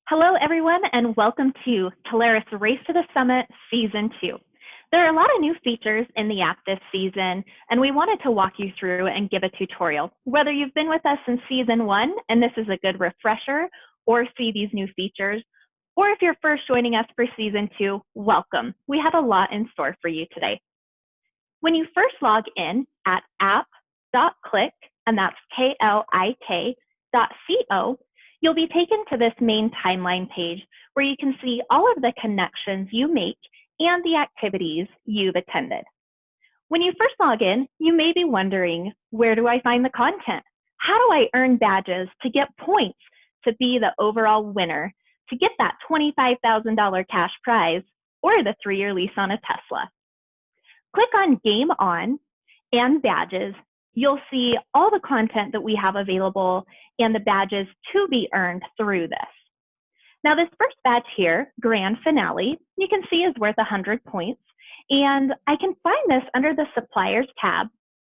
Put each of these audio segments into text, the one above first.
Hello, everyone, and welcome to Telarus Race to the Summit Season 2. There are a lot of new features in the app this season, and we wanted to walk you through and give a tutorial. Whether you've been with us since Season 1, and this is a good refresher, or see these new features, or if you're first joining us for Season 2, welcome. We have a lot in store for you today. When you first log in at app.click, and that's KLIK.co, you'll be taken to this main timeline page where you can see all of the connections you make and the activities you've attended. When you first log in, you may be wondering, where do I find the content? How do I earn badges to get points to be the overall winner, to get that $25,000 cash prize or the 3-year lease on a Tesla? Click on Game On and Badges. You'll see all the content that we have available and the badges to be earned through this. Now, this first badge here, Grand Finale, you can see is worth 100 points. And I can find this under the Suppliers tab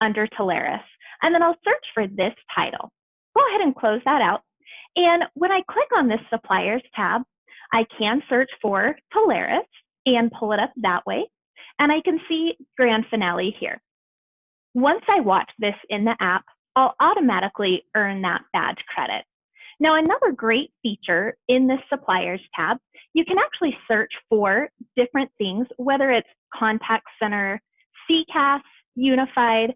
under Telarus. And then I'll search for this title. Go ahead and close that out. And when I click on this Suppliers tab, I can search for Telarus and pull it up that way. And I can see Grand Finale here. Once I watch this in the app, I'll automatically earn that badge credit. Now, another great feature in this Suppliers tab, you can actually search for different things, whether it's Contact Center, CCAS, Unified.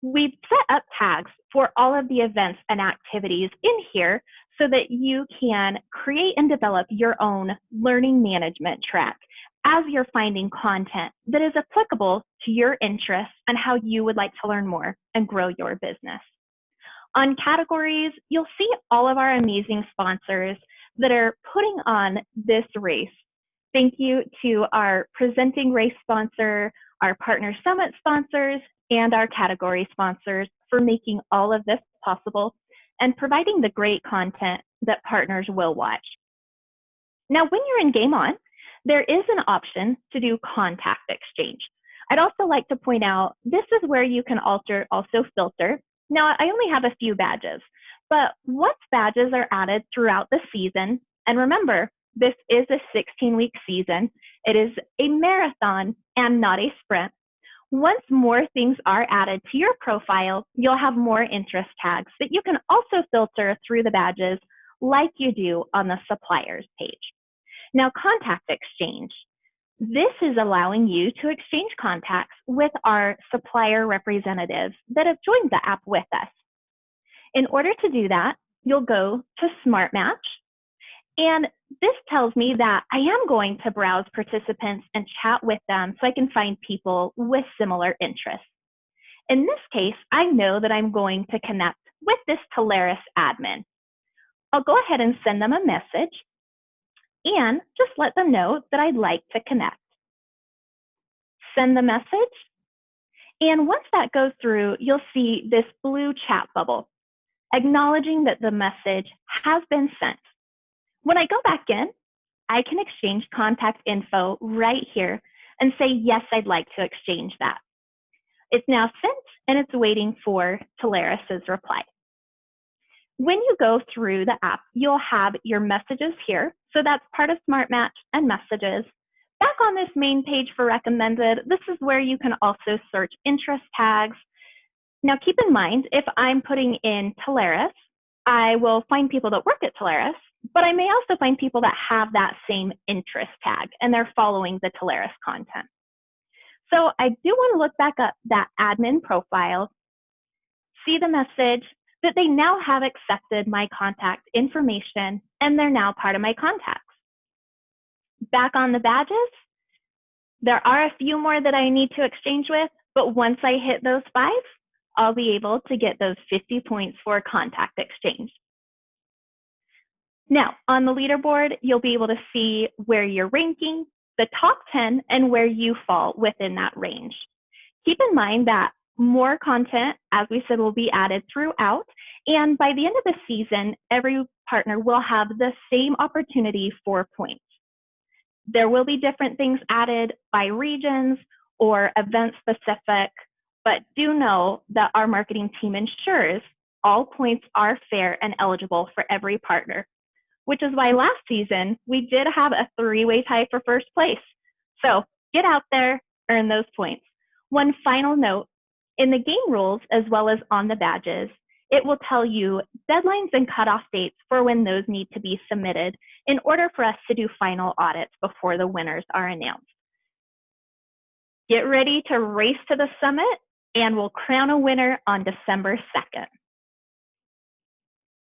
We've set up tags for all of the events and activities in here so that you can create and develop your own learning management track as you're finding content that is applicable to your interests and how you would like to learn more and grow your business. On categories, you'll see all of our amazing sponsors that are putting on this race. Thank you to our presenting race sponsor, our partner summit sponsors, and our category sponsors for making all of this possible and providing the great content that partners will watch. Now, when you're in Game On, there is an option to do contact exchange. I'd also like to point out, this is where you can also filter. Now, I only have a few badges, but once badges are added throughout the season, and remember, this is a 16-week season, it is a marathon and not a sprint. Once more things are added to your profile, you'll have more interest tags that you can also filter through the badges like you do on the suppliers page. Now, contact exchange. This is allowing you to exchange contacts with our supplier representatives that have joined the app with us. In order to do that, you'll go to Smart Match, and this tells me that I am going to browse participants and chat with them so I can find people with similar interests. In this case, I know that I'm going to connect with this Telarus admin. I'll go ahead and send them a message and just let them know that I'd like to connect. Send the message, and once that goes through, you'll see this blue chat bubble acknowledging that the message has been sent. When I go back in, I can exchange contact info right here and say, yes, I'd like to exchange that. It's now sent, and it's waiting for Telarus's reply. When you go through the app, you'll have your messages here. So that's part of Smart Match and messages. Back on this main page for recommended, this is where you can also search interest tags. Now keep in mind, if I'm putting in Telarus, I will find people that work at Telarus, but I may also find people that have that same interest tag and they're following the Telarus content. So I do want to look back up that admin profile, see the message that they now have accepted my contact information and they're now part of my contacts. Back on the badges, there are a few more that I need to exchange with, but once I hit those 5, I'll be able to get those 50 points for contact exchange. Now, on the leaderboard, you'll be able to see where you're ranking, the top 10, and where you fall within that range. Keep in mind that more content, as we said, will be added throughout, and by the end of the season, every partner will have the same opportunity for points. There will be different things added by regions or event specific, but do know that our marketing team ensures all points are fair and eligible for every partner. which is why last season we did have a three-way tie for first place. So get out there, earn those points. One final note, in the game rules as well as on the badges, it will tell you deadlines and cutoff dates for when those need to be submitted in order for us to do final audits before the winners are announced. Get ready to race to the summit, and we'll crown a winner on December 2nd.